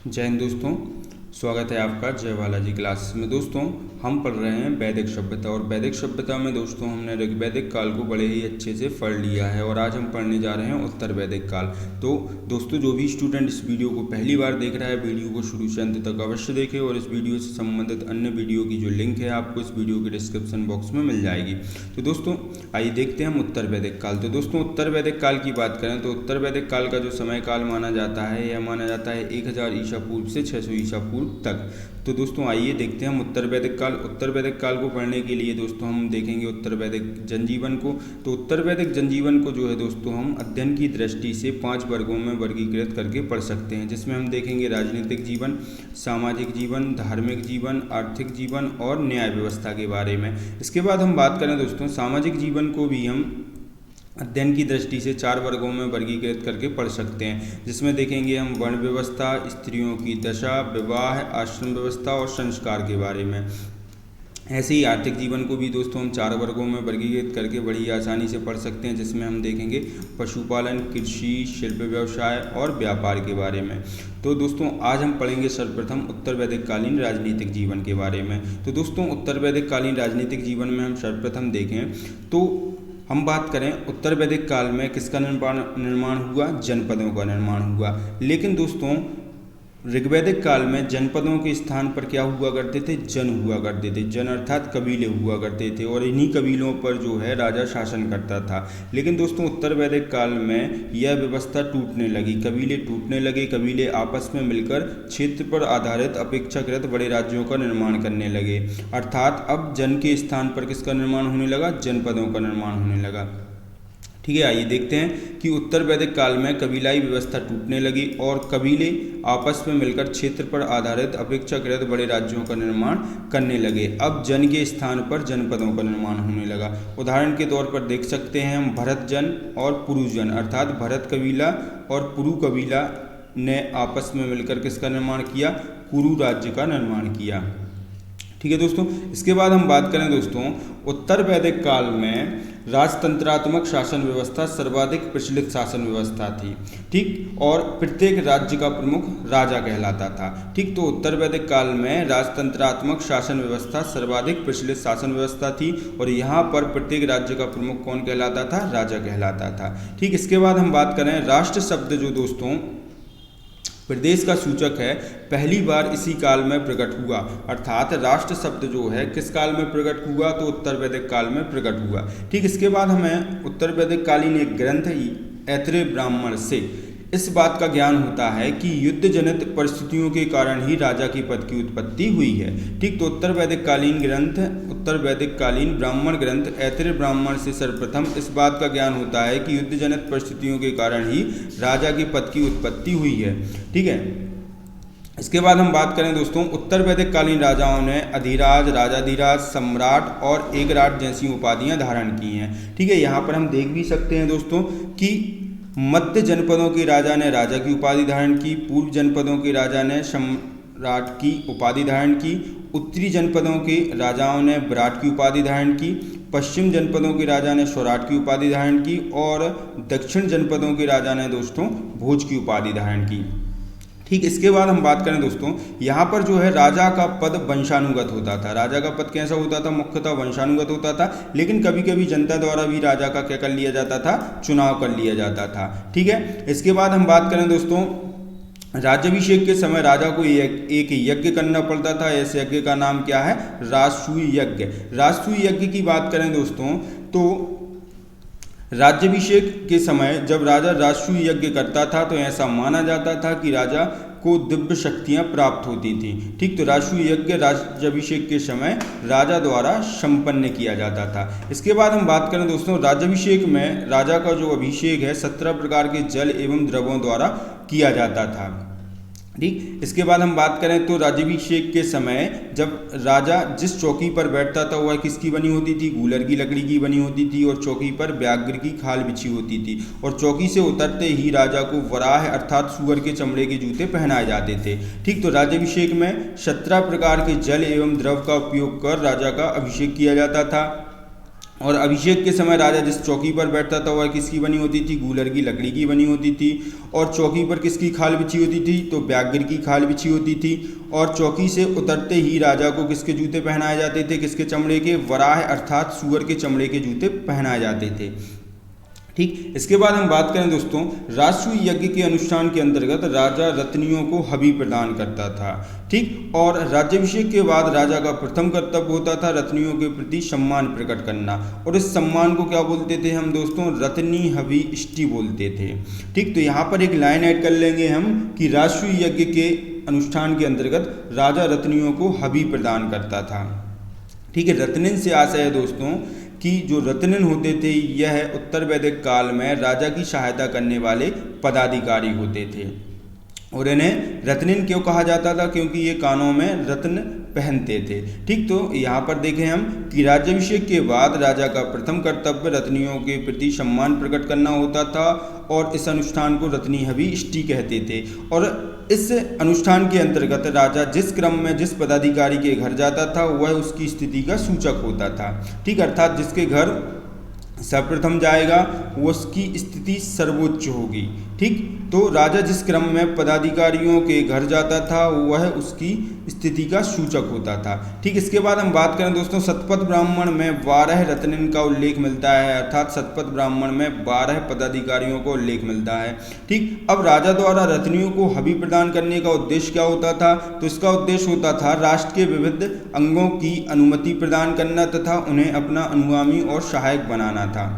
जय हिंद दोस्तों, स्वागत है आपका जय बालाजी क्लासेस में। दोस्तों हम पढ़ रहे हैं वैदिक सभ्यता और वैदिक सभ्यता में दोस्तों हमने ऋग्वैदिक काल को बड़े ही अच्छे से पढ़ लिया है और आज हम पढ़ने जा रहे हैं उत्तर वैदिक काल। तो दोस्तों जो भी स्टूडेंट इस वीडियो को पहली बार देख रहा है, वीडियो को शुरू से अंत तक अवश्य देखें और इस वीडियो से संबंधित अन्य वीडियो की जो लिंक है आपको इस वीडियो के डिस्क्रिप्शन बॉक्स में मिल जाएगी। तो दोस्तों आइए देखते हैं हम उत्तर वैदिक काल। तो दोस्तों उत्तर वैदिक काल की बात करें तो उत्तर वैदिक काल का जो समय काल माना जाता है यह माना जाता है 1000 ईसा पूर्व से 600 ईसा पूर्व तक। तो दोस्तों आइए देखते हैं हम उत्तर वैदिक काल। उत्तर वैदिक काल को पढ़ने के लिए दोस्तों हम देखेंगे उत्तर वैदिक जनजीवन को। तो उत्तर वैदिक जनजीवन को जो है दोस्तों हम अध्ययन की दृष्टि से 5 वर्गों में वर्गीकृत करके पढ़ सकते हैं, जिसमें हम देखेंगे राजनीतिक जीवन, सामाजिक जीवन, धार्मिक जीवन, आर्थिक जीवन और न्याय व्यवस्था के बारे में। इसके बाद हम बात करें दोस्तों सामाजिक जीवन को भी हम अध्ययन की दृष्टि से 4 वर्गों में वर्गीकृत करके पढ़ सकते हैं, जिसमें देखेंगे हम वर्ण व्यवस्था, स्त्रियों की दशा, विवाह, आश्रम व्यवस्था और संस्कार के बारे में। ऐसे ही आर्थिक जीवन को भी दोस्तों हम 4 वर्गों में वर्गीकृत करके बड़ी आसानी से पढ़ सकते हैं, जिसमें हम देखेंगे पशुपालन, कृषि, शिल्प व्यवसाय और व्यापार के बारे में। तो दोस्तों आज हम पढ़ेंगे सर्वप्रथम उत्तर वैदिक कालीन राजनीतिक जीवन के बारे में। तो दोस्तों उत्तर वैदिक कालीन राजनीतिक जीवन में हम सर्वप्रथम देखें तो हम बात करें उत्तर वैदिक काल में किसका निर्माण हुआ, जनपदों का निर्माण हुआ। लेकिन दोस्तों ऋग्वैदिक काल में जनपदों के स्थान पर क्या हुआ करते थे, जन हुआ करते थे। जन अर्थात कबीले हुआ करते थे और इन्हीं कबीलों पर जो है राजा शासन करता था। लेकिन दोस्तों उत्तर वैदिक काल में यह व्यवस्था टूटने लगी, कबीले टूटने लगे, कबीले आपस में मिलकर क्षेत्र पर आधारित अपेक्षाकृत बड़े राज्यों का निर्माण करने लगे। अर्थात अब जन के स्थान पर किसका निर्माण होने लगा, जनपदों का निर्माण होने लगा। ठीक है, आइए देखते हैं कि उत्तर वैदिक काल में कबीलाई व्यवस्था टूटने लगी और कबीले आपस में मिलकर क्षेत्र पर आधारित अपेक्षाकृत बड़े राज्यों का निर्माण करने लगे। अब जन के स्थान पर जनपदों का निर्माण होने लगा। उदाहरण के तौर पर देख सकते हैं हम भरत जन और पुरु जन, अर्थात भरत कबीला और पुरु कबीला ने आपस में मिलकर किसका निर्माण किया, कुरु राज्य का निर्माण किया। ठीक है दोस्तों, इसके बाद हम बात करें दोस्तों उत्तर वैदिक काल में राजतंत्रात्मक शासन व्यवस्था सर्वाधिक प्रचलित शासन व्यवस्था थी। ठीक, और प्रत्येक राज्य का प्रमुख राजा कहलाता था। ठीक, तो उत्तर वैदिक काल में राजतंत्रात्मक शासन व्यवस्था सर्वाधिक प्रचलित शासन व्यवस्था थी और यहाँ पर प्रत्येक राज्य का प्रमुख कौन कहलाता था, राजा कहलाता था। ठीक, इसके बाद हम बात करें राष्ट्र शब्द जो दोस्तों प्रदेश का सूचक है, पहली बार इसी काल में प्रकट हुआ। अर्थात राष्ट्र शब्द जो है किस काल में प्रकट हुआ, तो उत्तर वैदिक काल में प्रकट हुआ। ठीक, इसके बाद हमें उत्तर वैदिक कालीन एक ग्रंथ ऐत्रेय ब्राह्मण से इस बात का ज्ञान होता है कि युद्ध जनित परिस्थितियों के कारण ही राजा की पद की उत्पत्ति हुई है। ठीक, तो उत्तर वैदिक कालीन ग्रंथ उत्तर वैदिक कालीन ब्राह्मण ग्रंथ ऐत्रेय ब्राह्मण से सर्वप्रथम इस बात का ज्ञान होता है कि युद्ध जनित परिस्थितियों के कारण ही राजा की पद की उत्पत्ति हुई है। ठीक है, इसके बाद हम बात करें दोस्तों उत्तर वैदिक कालीन राजाओं ने अधिराज, राजाधिराज, सम्राट और एकराट जैसी उपाधियां धारण की हैं। ठीक है, यहाँ पर हम देख भी सकते हैं दोस्तों कि मध्य जनपदों के राजा ने राजा की उपाधि धारण की, पूर्व जनपदों के राजा ने सम्राट की उपाधि धारण की, उत्तरी जनपदों के राजाओं ने विराट की उपाधि धारण की, पश्चिम जनपदों के राजा ने स्वराट की उपाधि धारण की और दक्षिण जनपदों के राजा ने दोस्तों भोज की उपाधि धारण की। ठीक, इसके बाद हम बात करें दोस्तों यहाँ पर जो है राजा का पद वंशानुगत होता था। राजा का पद कैसा होता था, मुख्यतः वंशानुगत होता था, लेकिन कभी कभी जनता द्वारा भी राजा का क्या कर लिया जाता था, चुनाव कर लिया जाता था। ठीक है, इसके बाद हम बात करें दोस्तों राज्याभिषेक के समय राजा को एक यज्ञ करना पड़ता था। ऐसे यज्ञ का नाम क्या है, राजसूय यज्ञ। राजसूय यज्ञ की बात करें दोस्तों तो राज्याभिषेक के समय जब राजा राजसूय यज्ञ करता था तो ऐसा माना जाता था कि राजा को दिव्य शक्तियां प्राप्त होती थी। ठीक, तो राजसूय यज्ञ राज्याभिषेक के समय राजा द्वारा संपन्न किया जाता था। इसके बाद हम बात करें दोस्तों राज्याभिषेक में राजा का जो अभिषेक है 17 प्रकार के जल एवं द्रवों द्वारा किया जाता था। ठीक, इसके बाद हम बात करें तो राज्याभिषेक के समय जब राजा जिस चौकी पर बैठता था वह किसकी बनी होती थी, गूलर की लकड़ी की बनी होती थी और चौकी पर व्याघ्र की खाल बिछी होती थी और चौकी से उतरते ही राजा को वराह अर्थात सुअर के चमड़े के जूते पहनाए जाते थे। ठीक, तो राज्याभिषेक में 17 प्रकार के जल एवं द्रव का उपयोग कर राजा का अभिषेक किया जाता था। और अभिषेक के समय राजा जिस चौकी पर बैठता था वह किसकी बनी होती थी, गूलर की लकड़ी की बनी होती थी। और चौकी पर किसकी खाल बिछी होती थी, तो व्याघ्र की खाल बिछी होती थी। और चौकी से उतरते ही राजा को किसके जूते पहनाए जाते थे, किसके चमड़े के, वराह अर्थात सूअर के चमड़े के जूते पहनाए जाते थे। ठीक, इसके बाद हम बात करें दोस्तों, राजसूय यज्ञ के अनुष्ठान के अंतर्गत राजा रत्नियों को हवि प्रदान करता था। ठीक, और राज्याभिषेक के बाद राजा का प्रथम कर्तव्य होता था रत्नियों के प्रति सम्मान प्रकट करना, और इस सम्मान को क्या बोलते थे हम दोस्तों, रत्नी हवि इष्टि बोलते थे। ठीक, तो यहाँ पर एक लाइन ऐड कर लेंगे हम कि राजसूय यज्ञ के अनुष्ठान के अंतर्गत राजा रत्नियों को हवि प्रदान करता था। ठीक है, रत्निन से आशय है दोस्तों कि जो रत्निन होते थे यह उत्तर वैदिक काल में राजा की सहायता करने वाले पदाधिकारी होते थे। और इन्हें रत्निन क्यों कहा जाता था, क्योंकि ये कानों में रत्न पहनते थे। ठीक, तो यहाँ पर देखें हम कि राज्याभिषेक के बाद राजा का प्रथम कर्तव्य रत्नियों के प्रति सम्मान प्रकट करना होता था, और इस अनुष्ठान को रत्नी हवि इष्टि कहते थे। और इस अनुष्ठान के अंतर्गत राजा जिस क्रम में जिस पदाधिकारी के घर जाता था वह उसकी स्थिति का सूचक होता था। ठीक, अर्थात जिसके घर सर्वप्रथम जाएगा वो उसकी स्थिति सर्वोच्च होगी। ठीक, तो राजा जिस क्रम में पदाधिकारियों के घर जाता था वह उसकी स्थिति का सूचक होता था। ठीक, इसके बाद हम बात करें दोस्तों, शतपथ ब्राह्मण में 12 रत्निन का उल्लेख मिलता है, अर्थात शतपथ ब्राह्मण में 12 पदाधिकारियों का उल्लेख मिलता है। ठीक, अब राजा द्वारा रत्नियों को हवि प्रदान करने का उद्देश्य क्या होता था, तो इसका उद्देश्य होता था राष्ट्र के विविध अंगों की अनुमति प्रदान करना तथा उन्हें अपना अनुगामी और सहायक बनाना था।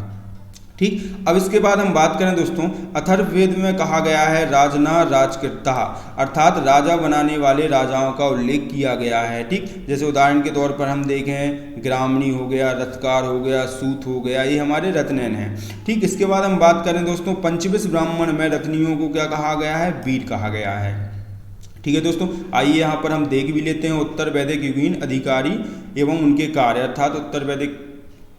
ठीक, अब इसके बाद हम बात करें दोस्तों, अथर्ववेद में कहा गया है राजना राजकृता, अर्थात राजा बनाने वाले राजाओं का उल्लेख किया गया है। ठीक, जैसे उदाहरण के तौर पर हम देखें ग्रामणी हो गया, रथकार हो गया, सूत हो गया, ये हमारे रत्नन हैं। ठीक, इसके बाद हम बात करें दोस्तों, पंचविश ब्राह्मण में रत्नियों को क्या कहा गया है, वीर कहा गया है। ठीक है दोस्तों, आइए यहाँ पर हम देख भी लेते हैं उत्तर वैदिक युगीन अधिकारी एवं उनके कार्य, अर्थात उत्तर वैदिक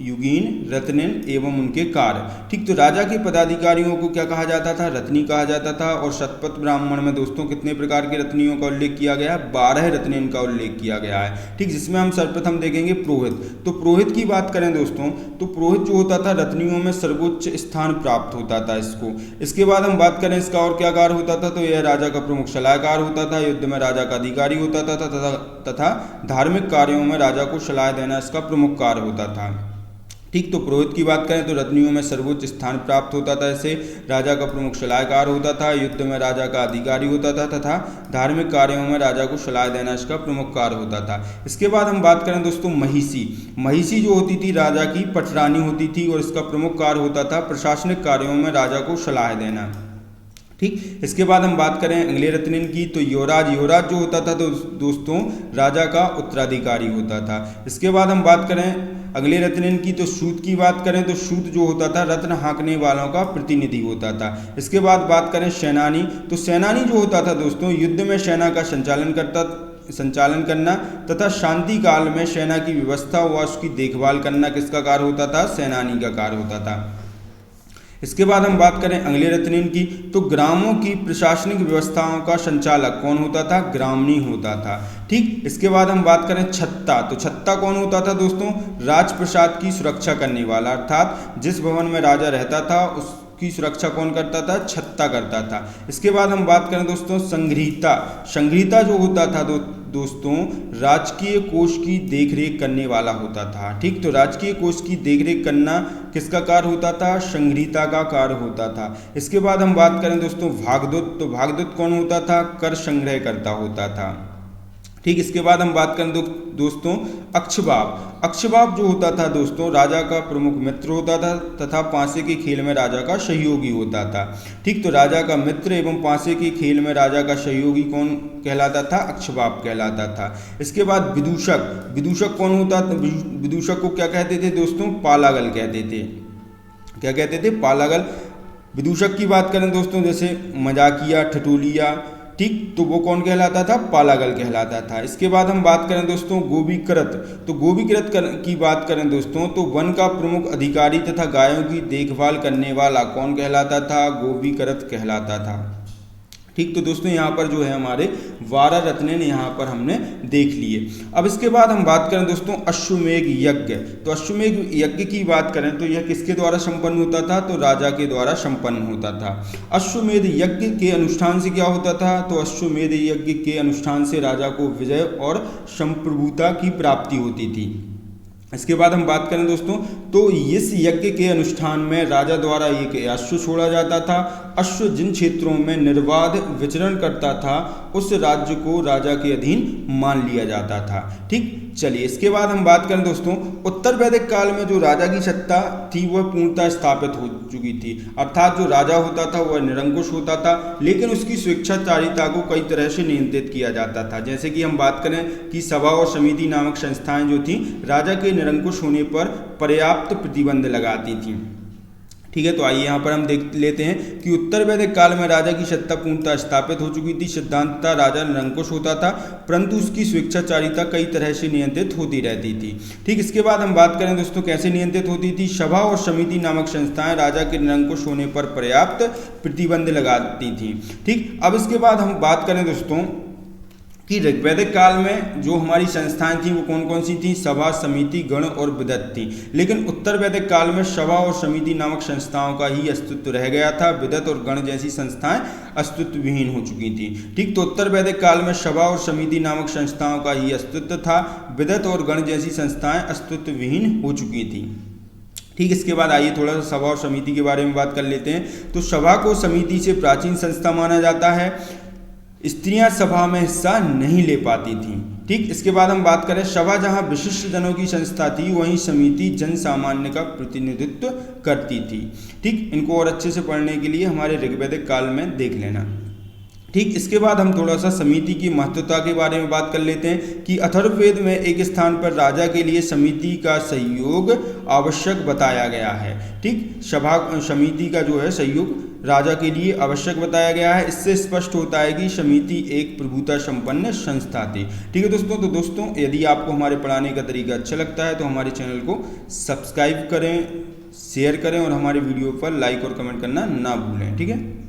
युगीन रत्निन एवं उनके कार्य। ठीक, तो राजा के पदाधिकारियों को क्या कहा जाता था, रत्नी कहा जाता था। और शतपथ ब्राह्मण में दोस्तों कितने प्रकार की रत्नियों का उल्लेख किया गया है, 12 रत्निन का उल्लेख किया गया है। ठीक, जिसमें हम सर्वप्रथम देखेंगे पुरोहित। तो पुरोहित की बात करें दोस्तों, तो पुरोहित जो होता था रत्नियों में सर्वोच्च स्थान प्राप्त होता था इसको। इसके बाद हम बात करें इसका और क्या कार्य होता था, तो यह राजा का प्रमुख सलाहकार होता था, युद्ध में राजा का अधिकारी होता था तथा धार्मिक कार्यों में राजा को सलाह देना इसका प्रमुख कार्य होता था। ठीक, तो पुरोहित की बात करें तो रत्नियों में सर्वोच्च स्थान प्राप्त होता था, इसे राजा का प्रमुख सलाहकार होता था, युद्ध में राजा का अधिकारी होता था तथा धार्मिक कार्यों में राजा को सलाह देना इसका प्रमुख कार्य होता था। इसके बाद हम बात करें दोस्तों महिषी। महिषी जो होती थी राजा की पटरानी होती थी, और इसका प्रमुख कार्य होता था प्रशासनिक कार्यों में राजा को सलाह देना। ठीक, इसके बाद हम बात करें अगले रत्निन की, तो युवराज। युवराज जो होता था तो दोस्तों राजा का उत्तराधिकारी होता था। इसके बाद हम बात करें अगले रत्निन की, तो सूत की बात करें तो सूत जो होता था रत्न हाँकने वालों का प्रतिनिधि होता था। इसके बाद बात करें सेनानी, तो सेनानी जो होता था दोस्तों युद्ध में सेना का संचालन करना तथा शांति काल में सेना की व्यवस्था व उसकी देखभाल करना किसका कार्य होता था, सेनानी का कार्य होता था। इसके बाद हम बात करें अगले रत्निन की, तो ग्रामों की प्रशासनिक व्यवस्थाओं का संचालक कौन होता था, ग्रामणी होता था। ठीक, इसके बाद हम बात करें छत्ता। तो छत्ता कौन होता था दोस्तों, राजप्रसाद की सुरक्षा करने वाला, अर्थात जिस भवन में राजा रहता था उसकी सुरक्षा कौन करता था, छत्ता करता था। इसके बाद हम बात करें दोस्तों संग्रहीता। संग्रहीता जो होता था दोस्तों राजकीय कोष की देखरेख करने वाला होता था। ठीक, तो राजकीय कोष की देखरेख करना किसका कार्य होता था, संग्रहीता का कार्य होता था। इसके बाद हम बात करें दोस्तों भागदूत। तो भागदूत कौन होता था, कर संग्रह करता होता था। ठीक, इसके बाद हम बात करें दोस्तों अक्षबाब। अक्षबाब जो होता था दोस्तों राजा का प्रमुख मित्र होता था तथा पासे के खेल में राजा का सहयोगी होता था। ठीक, तो राजा का मित्र एवं पासे के खेल में राजा का सहयोगी कौन कहलाता था, अक्षबाब कहलाता था। इसके बाद विदूषक। विदूषक कौन होता था, विदूषक को क्या कहते थे दोस्तों, पालागल कहते थे। क्या कहते थे, पालागल। विदूषक की बात करें दोस्तों जैसे मजाकिया, ठठोलिया, ठीक, तो वो कौन कहलाता था, पालागल कहलाता था। इसके बाद हम बात करें दोस्तों गोबीकृत। तो गोबीकृत की बात करें दोस्तों तो वन का प्रमुख अधिकारी तथा गायों की देखभाल करने वाला कौन कहलाता था, गोबीकृत कहलाता था। ठीक। तो दोस्तों यहाँ पर जो है हमारे 12 रत्न यहाँ पर हमने देख लिए। अब इसके बाद हम बात करें दोस्तों अश्वमेध यज्ञ। तो अश्वमेध यज्ञ की बात करें तो यह किसके द्वारा संपन्न होता था? तो राजा के द्वारा संपन्न होता था। अश्वमेध यज्ञ के अनुष्ठान से क्या होता था? तो अश्वमेध यज्ञ के अनुष्ठान से राजा को विजय और संप्रभुता की प्राप्ति होती थी। इसके बाद हम बात करें दोस्तों तो इस यज्ञ के अनुष्ठान में राजा द्वारा एक अश्व छोड़ा जाता था। अश्व जिन क्षेत्रों में निर्बाध विचरण करता था उस राज्य को राजा के अधीन मान लिया जाता था। ठीक। चलिए इसके बाद हम बात करें दोस्तों उत्तर वैदिक काल में जो राजा की सत्ता थी वह पूर्णतः स्थापित हो चुकी थी। अर्थात जो राजा होता था वह निरंकुश होता था, लेकिन उसकी स्वेच्छाचारिता को कई तरह से नियंत्रित किया जाता था। जैसे कि हम बात करें कि सभा और समिति नामक संस्थाएं जो थी राजा के निरंकुश होने पर पर्याप्त प्रतिबंध लगाती थी। ठीक है। तो आइए यहाँ पर हम देख लेते हैं कि उत्तर वैदिक काल में राजा की सत्ता पूर्णतः स्थापित हो चुकी थी। सिद्धांततः राजा निरंकुश होता था, परंतु उसकी स्वेच्छाचारिता कई तरह से नियंत्रित होती रहती थी। ठीक। इसके बाद हम बात करें दोस्तों कैसे नियंत्रित होती थी। सभा और समिति नामक संस्थाएं राजा के निरंकुश होने पर पर्याप्त प्रतिबंध लगाती थी। ठीक। अब इसके बाद हम बात करें दोस्तों कि ऋग्वैदिक काल में जो हमारी संस्थाएं थीं वो कौन कौन सी थीं? सभा, समिति, गण और विदत थी। लेकिन उत्तर वैदिक काल में सभा और समिति नामक संस्थाओं का ही अस्तित्व रह गया था। विदत और गण जैसी संस्थाएं अस्तित्व विहीन हो चुकी थी। ठीक। तो उत्तर वैदिक काल में सभा और समिति नामक संस्थाओं का ही अस्तित्व था। विदत और गण जैसी संस्थाएं अस्तित्व विहीन हो चुकी थी। ठीक। इसके बाद आइए थोड़ा सा सभा और समिति के बारे में बात कर लेते हैं। तो सभा को समिति से प्राचीन संस्था माना जाता है। स्त्रियां सभा में हिस्सा नहीं ले पाती थीं। ठीक। इसके बाद हम बात करें सभा जहां विशिष्ट जनों की संस्था थी वहीं समिति जन सामान्य का प्रतिनिधित्व करती थी। ठीक। इनको और अच्छे से पढ़ने के लिए हमारे ऋग्वैदिक काल में देख लेना। ठीक। इसके बाद हम थोड़ा सा समिति की महत्वता के बारे में बात कर लेते हैं कि अथर्ववेद में एक स्थान पर राजा के लिए समिति का सहयोग आवश्यक बताया गया है। ठीक। समिति का जो है सहयोग राजा के लिए आवश्यक बताया गया है। इससे स्पष्ट होता है कि समिति एक प्रभुता संपन्न संस्था थी। ठीक है दोस्तों। तो दोस्तों यदि आपको हमारे पढ़ाने का तरीका अच्छा लगता है तो हमारे चैनल को सब्सक्राइब करें, शेयर करें और हमारे वीडियो पर लाइक और कमेंट करना ना भूलें। ठीक है।